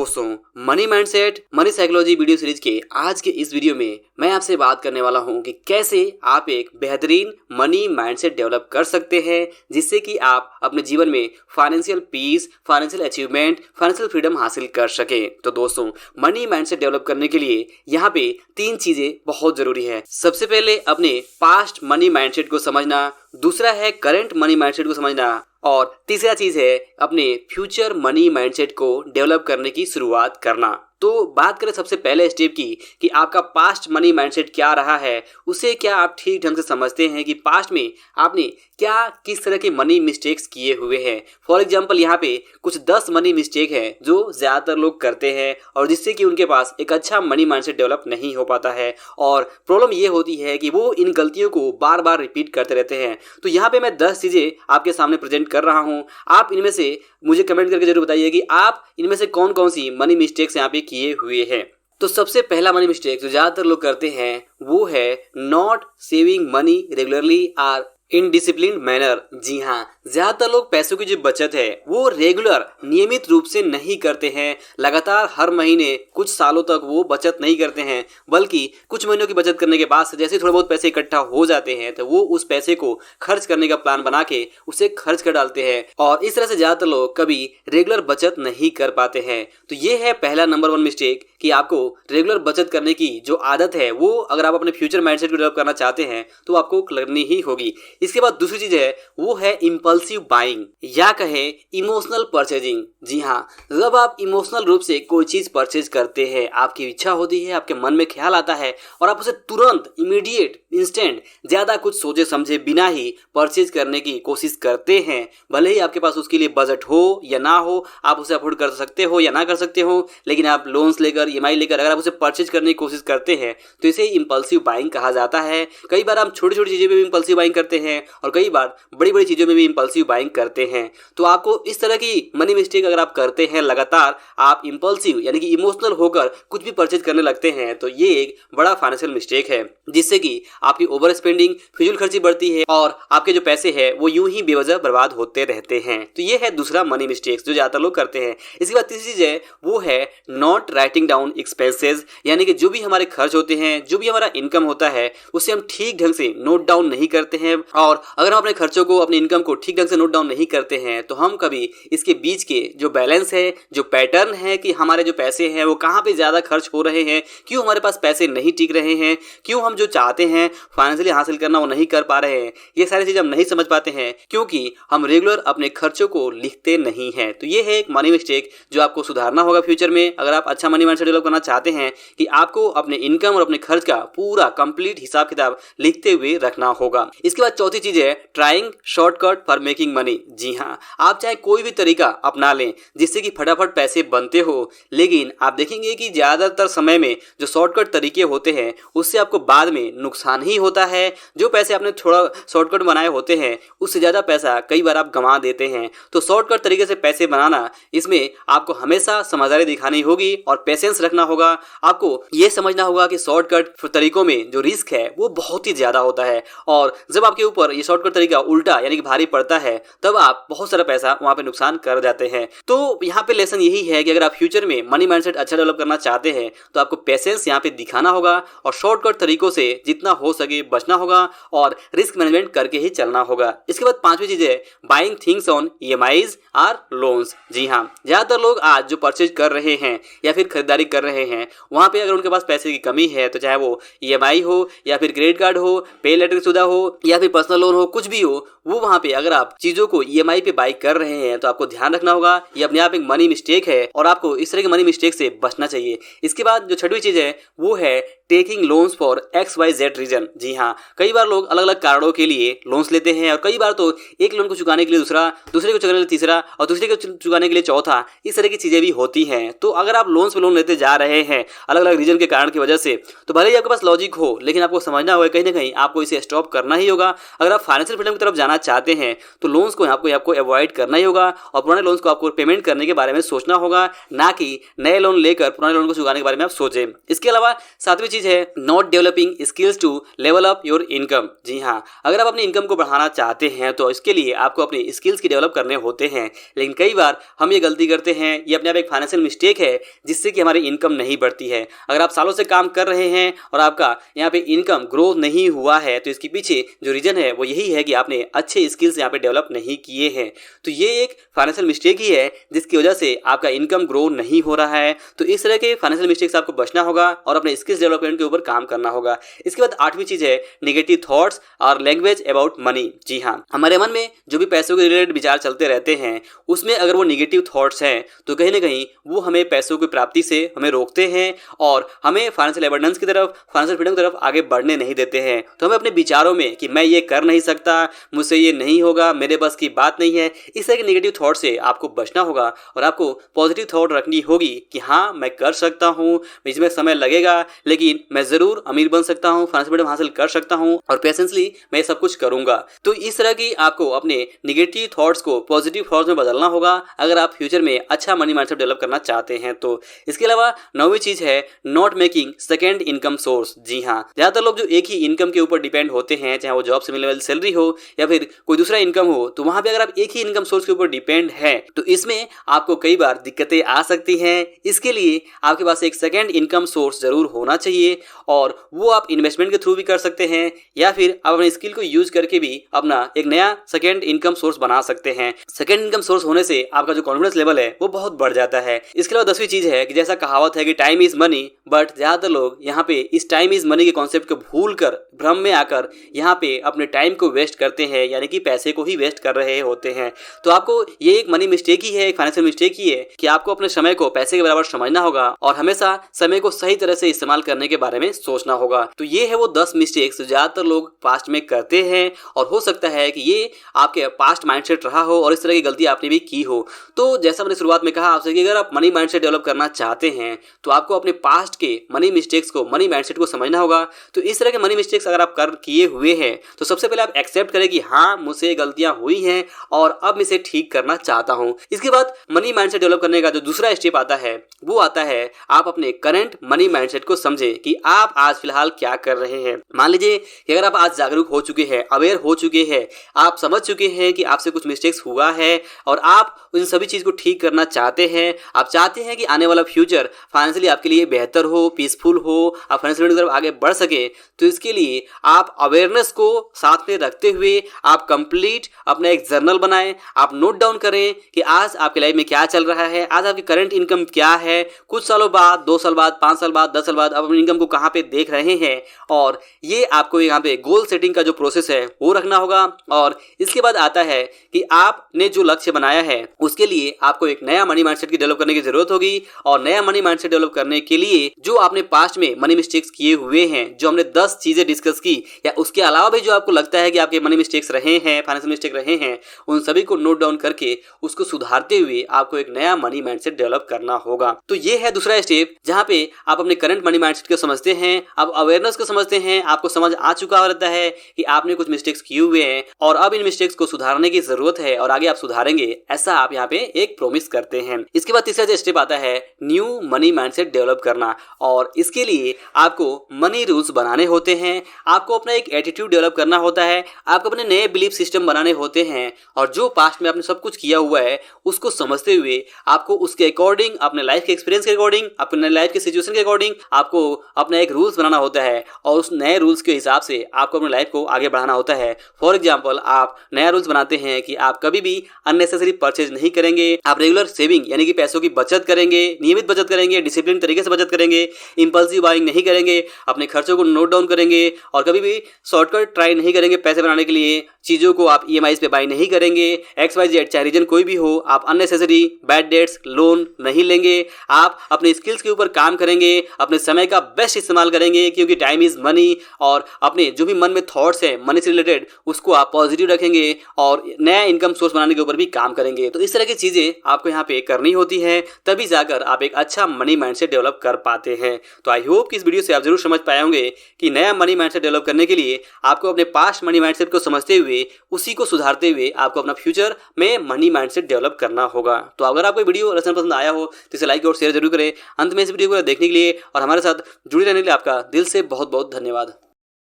दोस्तों, money mindset money psychology video series के आज के इस वीडियो में मैं आपसे बात करने वाला हूं कि कैसे आप एक बेहतरीन मनी माइंडसेट डेवलप कर सकते हैं जिससे कि आप अपने जीवन में financial peace, financial achievement, financial freedom हासिल कर सकें। तो दोस्तों, मनी माइंडसेट डेवलप करने के लिए यहाँ पे 3 चीजें बहुत जरूरी है। सबसे पहले अपने पास्ट मनी माइंडसेट को समझना, दूसरा है करंट मनी माइंडसेट को समझना और तीसरा चीज है अपने फ्यूचर मनी माइंडसेट को डेवलप करने की शुरुआत करना। तो बात करें सबसे पहले स्टेप की कि आपका पास्ट मनी माइंडसेट क्या रहा है, उसे क्या आप ठीक ढंग से समझते हैं कि पास्ट में आपने क्या किस तरह के मनी मिस्टेक्स किए हुए हैं। फॉर एग्जांपल यहाँ पे कुछ 10 मनी मिस्टेक है जो ज़्यादातर लोग करते हैं और जिससे कि उनके पास एक अच्छा मनी माइंडसेट डेवलप नहीं हो पाता है और प्रॉब्लम ये होती है कि वो इन गलतियों को बार बार रिपीट करते रहते हैं। तो यहाँ पे मैं 10 चीज़ें आपके सामने प्रेजेंट कर रहा हूँ। आप इनमें से मुझे कमेंट करके जरूर बताइए कि आप इनमें से कौन कौन सी मनी मिस्टेक्स यहाँ पे किए हुए हैं। तो सबसे पहला मनी मिस्टेक जो ज़्यादातर लोग करते हैं वो है not saving money regularly or in discipline manner. जी हाँ, ज्यादातर लोग पैसों की जो बचत है वो रेगुलर नियमित रूप से नहीं करते हैं। लगातार हर महीने कुछ सालों तक वो बचत नहीं करते हैं, बल्कि कुछ महीनों की बचत करने के बाद से जैसे थोड़े बहुत पैसे इकट्ठा हो जाते हैं तो वो उस पैसे को खर्च करने का प्लान बना के उसे खर्च कर डालते हैं और इस तरह से ज्यादातर लोग कभी रेगुलर बचत नहीं कर पाते हैं। तो ये है पहला नंबर 1 मिस्टेक कि आपको रेगुलर बचत करने की जो आदत है वो अगर आप अपने फ्यूचर माइंडसेट को डेवलप करना चाहते हैं तो आपको करनी ही होगी। इसके बाद दूसरी चीज है वो है इंपल्सिव बाइंग या कहे इमोशनल परचेजिंग। जी हाँ, जब आप इमोशनल रूप से कोई चीज परचेज करते हैं, आपकी इच्छा होती है, आपके मन में ख्याल आता है और आप उसे तुरंत इमीडिएट इंस्टेंट ज्यादा कुछ सोचे समझे बिना ही परचेज करने की कोशिश करते हैं। भले ही आपके पास उसके लिए बजट हो या ना हो, आप उसे अफोर्ड कर सकते हो या ना कर सकते हो, लेकिन आप लोन्स लेकर ईएमआई लेकर अगर आप उसे परचेज करने की कोशिश करते हैं तो इसे इंपल्सिव बाइंग कहा जाता है। कई बार हम छोटी छोटी चीजें में भी इंपल्सिव बाइंग करते हैं और कई बार बड़ी बड़ी चीजों में भी इंपल्सिव बाइंग करते हैं। तो आपको इस तरह की मनी मिस्टेक अगर आप करते हैं, लगातार आप इंपल्सिव यानी कि इमोशनल होकर कुछ भी परचेज करने लगते हैं, तो ये एक बड़ा फाइनेंशियल मिस्टेक है जिससे कि आपकी ओवर स्पेंडिंग, फिजूल खर्ची बढ़ती है और आपके जो पैसे हैं वो यूं ही बेवजह बर्बाद होते रहते हैं। तो ये है दूसरा मनी मिस्टेक्स जो ज्यादातर लोग करते हैं। इसके बाद तीसरी चीज है वो है नॉट राइटिंग डाउन एक्सपेंसेस, यानी कि जो भी हमारे खर्च होते हैं, जो भी हमारा इनकम होता है उसे हम ठीक ढंग से नोट डाउन नहीं करते हैं। और अगर हम अपने खर्चों को, अपने इनकम को ठीक ढंग से नोट डाउन नहीं करते हैं तो हम कभी इसके बीच के जो बैलेंस है, जो पैटर्न है कि हमारे जो पैसे हैं वो कहाँ पे ज्यादा खर्च हो रहे हैं, क्यों हमारे पास पैसे नहीं टिक रहे हैं, क्यों हम जो चाहते हैं फाइनेंशियली हासिल करना वो नहीं कर पा रहे हैं, ये सारी चीजें हम नहीं समझ पाते हैं क्योंकि हम रेगुलर अपने खर्चों को लिखते नहीं हैं। तो ये है एक मनी मिस्टेक जो आपको सुधारना होगा फ्यूचर में। अगर आप अच्छा मनी माइंडसेट डेवलप करना चाहते हैं कि आपको अपने इनकम और अपने खर्च का पूरा कंप्लीट हिसाब किताब लिखते हुए रखना होगा। इसके बाद चौथी चीज है trying shortcut for making money. जी हाँ, आप चाहे कोई भी तरीका अपना लें जिससे कि फटाफट पैसे बनते हो, लेकिन आप देखेंगे कि ज्यादातर समय में जो शॉर्टकट तरीके होते हैं उससे आपको बाद में नुकसान ही होता है। जो पैसे आपने थोड़ा शॉर्टकट बनाए होते हैं उससे ज्यादा पैसा कई बार आप गंवा देते हैं। तो शॉर्टकट तरीके से पैसे बनाना, इसमें आपको हमेशा समझदारी दिखानी होगी और पेशेंस रखना होगा। आपको यह समझना होगा कि शॉर्टकट तरीकों में जो रिस्क है वो बहुत ही ज्यादा होता है और जब आपके ऊपर ये शॉर्टकट तरीका उल्टा यानी कि भारी पड़ता है तब आप बहुत सारा पैसा वहां पे नुकसान कर जाते हैं। तो यहाँ पे लेसन यही है कि अगर आप फ्यूचर में मनी माइंडसेट अच्छा डेवलप करना चाहते हैं तो आपको पेशेंस यहाँ पे दिखाना होगा और शॉर्टकट तरीकों से जितना हो सके बचना होगा और रिस्क मैनेजमेंट करके ही चलना होगा। इसके बाद 5वीं चीज है buying things on EMIs or loans. जी हाँ, ज्यादातर लोग आज जो परचेज कर रहे हैं या फिर खरीदारी कर रहे हैं वहां पे अगर उनके पास पैसे की कमी है तो चाहे वो ईएमआई हो या फिर क्रेडिट कार्ड हो, पे लेटर की सुविधा हो या फिर पर्सनल लोन हो, कुछ भी हो, वो वहां पे अगर आप चीजों को ईएमआई पे बाई कर रहे हैं तो आपको ध्यान रखना होगा। ये अपने आप एक मनी मिस्टेक है और आपको इस तरह के मनी मिस्टेक से बचना चाहिए। इसके बाद जो 6वीं चीज है वो है taking loans for XYZ reason. जी हाँ, कई बार लोग अलग अलग कारणों के लिए लोन्स लेते हैं और कई बार तो एक लोन को चुकाने के लिए दूसरा, दूसरे को चुकाने के लिए तीसरा और दूसरे को चुकाने के लिए चौथा, इस तरह की चीजें भी होती हैं। तो अगर आप लोन्स पे लोन लेते जा रहे हैं अलग अलग रीजन के कारण की वजह से, तो भले ही आपके पास लॉजिक हो लेकिन आपको समझना होगा कहीं ना कहीं आपको इसे स्टॉप करना ही होगा। अगर आप फाइनेंशियल फ्रीडम की तरफ जाना चाहते हैं तो लोन्स को आपको अवॉइड करना ही होगा और पुराने लोन्स को आपको पेमेंट करने के बारे में सोचना होगा, ना कि नए लोन लेकर पुराने लोन को चुकाने के बारे में आप सोचें। इसके अलावा 7वीं चीज चीज है not developing skills to level up your income. जी हाँ, अगर आप अपनी इनकम को बढ़ाना चाहते हैं तो इसके लिए आपको अपने स्किल्स की डेवलप करने होते हैं, लेकिन कई बार हम ये गलती करते हैं, ये अपने आप एक फाइनेंशियल मिस्टेक है जिससे कि हमारी इनकम नहीं बढ़ती है। अगर आप सालों से काम कर रहे हैं और आपका यहाँ पे इनकम ग्रो नहीं हुआ है तो इसके पीछे जो रीजन है वो यही है कि आपने अच्छे स्किल्स यहाँ पे डेवलप नहीं किए हैं। तो ये एक फाइनेंशियल मिस्टेक ही है जिसकी वजह से आपका इनकम ग्रो नहीं हो रहा है। तो इस तरह के फाइनेंशियल मिस्टेक से आपको बचना होगा और अपने स्किल्स डेवलपमेंट के ऊपर काम करना होगा। इसके बाद 8वीं चीज है नेगेटिव थॉट्स और लैंग्वेज अबाउट मनी। जी हाँ, हमारे मन में जो भी पैसों के रिलेटेड विचार चलते रहते हैं उसमें अगर वो नेगेटिव थॉट्स हैं तो कहीं ना कहीं वो हमें पैसों की प्राप्ति से हमें रोकते हैं और हमें फाइनेंशियल एबंडेंस की तरफ, फाइनेंशियल फ्रीडम की तरफ आगे बढ़ने नहीं देते हैं। तो हमें अपने विचारों में कि मैं ये कर नहीं सकता, मुझसे ये नहीं होगा, मेरे बस की बात नहीं है, इस तरह के नेगेटिव थॉट से आपको बचना होगा और आपको पॉजिटिव थॉट रखनी होगी कि हाँ मैं कर सकता हूँ, इसमें समय लगेगा लेकिन मैं जरूर अमीर बन सकता हूँ, फाइनेंशियल फ्रीडम हासिल कर सकता हूँ और पेशेंसली मैं सब कुछ करूंगा। तो इस तरह की आपको अपने नेगेटिव थॉट्स को पॉजिटिव थॉट्स में बदलना होगा अगर आप फ्यूचर में अच्छा मनी माइंडसेट डेवलप करना चाहते हैं तो। इसके अलावा 9वीं चीज है not making second income source. जी हाँ, ज्यादातर लोग जो एक ही इनकम के ऊपर डिपेंड होते हैं, चाहे वो जॉब से मिलने वाली सैलरी हो या फिर कोई दूसरा इनकम हो, तो वहां पे अगर आप एक ही इनकम सोर्स के ऊपर डिपेंड है तो इसमें आपको कई बार दिक्कतें आ सकती हैं। इसके लिए आपके पास एक सेकेंड इनकम सोर्स जरूर होना चाहिए और वो आप इन्वेस्टमेंट के थ्रू भी कर सकते हैं या फिर आप अपने स्किल को यूज करके भी अपना एक नया सेकेंड इनकम सोर्स बना सकते हैं। सेकेंड इनकम सोर्स होने से आपका जो कॉन्फिडेंस लेवल है वो बहुत बढ़ जाता है। इसके अलावा 10वीं चीज है कि जैसा कहावत है कि टाइम इज मनी, बट ज्यादातर लोग यहाँ पे इस टाइम इज मनी के कॉन्सेप्ट को भूल कर भ्रम में आकर यहाँ पे अपने टाइम को वेस्ट करते हैं, यानी कि पैसे को ही वेस्ट कर रहे होते हैं। तो आपको ये एक मनी मिस्टेक ही है, एक फाइनेंशियल मिस्टेक ही है कि आपको अपने समय को पैसे के बराबर समझना होगा और हमेशा समय को सही तरह से इस्तेमाल करने के बारे में सोचना होगा। तो ये है वो 10 मिस्टेक्स जो ज्यादातर लोग पास्ट में करते हैं और हो सकता है कि ये आपके पास्ट माइंडसेट रहा हो और इस तरह की गलती आपने भी की हो। तो जैसा मैंने शुरुआत में कहा आपसे कि अगर आप मनी माइंडसेट डेवलप करना चाहते हैं तो आपको अपने पास्ट के मनी मिस्टेक्स को, मनी माइंडसेट को समझना होगा। तो इस तरह के मनी मिस्टेक्स अगर आप कर किए हुए हैं तो सबसे पहले आप एक्सेप्ट करें कि हाँ मुझसे गलतियां हुई हैं और अब मैं इसे ठीक करना चाहता हूं। इसके बाद मनी माइंडसेट डेवलप करने का जो दूसरा स्टेप आता है वो आता है आप अपने करंट मनी माइंडसेट को समझे कि आप आज फिलहाल क्या कर रहे हैं। मान लीजिए कि अगर आप आज जागरूक हो चुके हैं, अवेयर हो चुके हैं, आप समझ चुके हैं कि आपसे कुछ मिस्टेक्स हुआ है और आप उन सभी चीज को ठीक करना चाहते हैं, आप चाहते हैं कि आने वाला फ्यूचर फाइनेंशियली आपके लिए बेहतर हो, पीसफुल हो, आप फाइनेंशियल की तरफ आगे बढ़ सके। तो इसके लिए आप अवेयरनेस को साथ में रखते हुए आप कंप्लीट अपना एक जर्नल बनाएं, आप नोट डाउन करें कि आज आपके लाइफ में क्या चल रहा है, आज आपकी करंट इनकम क्या है, कुछ सालों बाद, 2 साल बाद, 5 साल बाद, 10 साल बाद आप अपनी इनकम को कहां पे देख रहे हैं। और ये आपको यहाँ पे गोल सेटिंग का जो प्रोसेस है वो रखना होगा। और इसके बाद आता है कि आपने जो लक्ष्य बनाया है उसके लिए आपको एक नया मनी माइंडसेट की डेवलप करने की जरूरत होगी। और नया मनी माइंडसेट डेवलप करने के लिए जो आपने पास्ट में मनी मिस्टेक्स किए हुए हैं, जो हमने 10 चीजें डिस्कस की, या उसके अलावा भी जो आपको लगता है कि आपके मनी मिस्टेक्स रहे हैं, फाइनेंशियल मिस्टेक रहे हैं, उन सभी को नोट डाउन करके उसको सुधारते हुए आपको एक नया मनी माइंडसेट डेवलप करना होगा। तो ये है दूसरा स्टेप जहां पे आप अपने करंट मनी माइंडसेट को समझते हैं, आप अवेयरनेस को समझते हैं, आपको समझ आ चुका रहता है कि आपने कुछ मिस्टेक्स किए हुए हैं और अब इन मिस्टेक्स को सुधारने की जरूरत है और आगे आप सुधारेंगे, ऐसा आप यहाँ पे एक प्रॉमिस करते हैं। इसके बाद तीसरा स्टेप आता है न्यू मनी माइंडसेट डेवलप करना और इसके लिए आपको मनी रूल्स बनाने होते हैं, आपको अपना एक एटीट्यूड डेवलप करना होता है, आपको अपने नए बिलीफ सिस्टम बनाने होते हैं और जो पास्ट में आपने सब कुछ किया हुआ है उसको समझते हुए आपको उसके अकॉर्डिंग, अपने लाइफ के एक्सपीरियंस के अकॉर्डिंग, अपने लाइफ के सिचुएशन के अकॉर्डिंग आपको अपना एक रूल्स बनाना होता है और उस नए रूल्स के हिसाब से आपको अपनी लाइफ को आगे बढ़ाना होता है। फॉर एग्जाम्पल, आप नया रूल्स बनाते हैं कि आप कभी भी अननेसेसरी परचेज नहीं करेंगे, आप रेगुलर सेविंग यानी कि पैसों की बचत करेंगे, नियमित बचत करेंगे, डिसिप्लिन तरीके से बचत करेंगे, इंपल्सिव बाइंग नहीं करेंगे, अपने खर्चों को नोट डाउन करेंगे और कभी भी शॉर्टकट ट्राई नहीं करेंगे पैसे बनाने के लिए, चीजों को आप EMI पे बाय नहीं करेंगे, XYZ चाहे रीजन कोई भी हो, आप अननेसेसरी बैड डेट्स, लोन नहीं लेंगे, आप अपने स्किल्स के ऊपर काम करेंगे, अपने समय का बेस्ट इस्तेमाल करेंगे क्योंकि टाइम इज मनी, और अपने जो भी मन में थॉट्स हैं मनी से रिलेटेड उसको आप पॉजिटिव रखेंगे और नया इनकम सोर्स बनाने के ऊपर भी काम करेंगे। तो इस तरह की चीजें आपको यहाँ पे करनी होती है, तभी जाकर आप एक अच्छा मनी माइंडसेट डेवलप कर पाते हैं। तो आई होप कि इस वीडियो से आप जरूर समझ पाए होंगे कि नया मनी माइंडसेट डेवलप करने के लिए आपको अपने पास्ट मनी माइंडसेट को समझते हुए उसी को सुधारते हुए आपको अपना फ्यूचर में मनी माइंडसेट डेवलप करना होगा। तो अगर आपको वीडियो पसंद आया हो तो इसे लाइक और शेयर जरूर करें। अंत में इस वीडियो को देखने के लिए और हमारे साथ जुड़े रहने के लिए आपका दिल से बहुत बहुत धन्यवाद।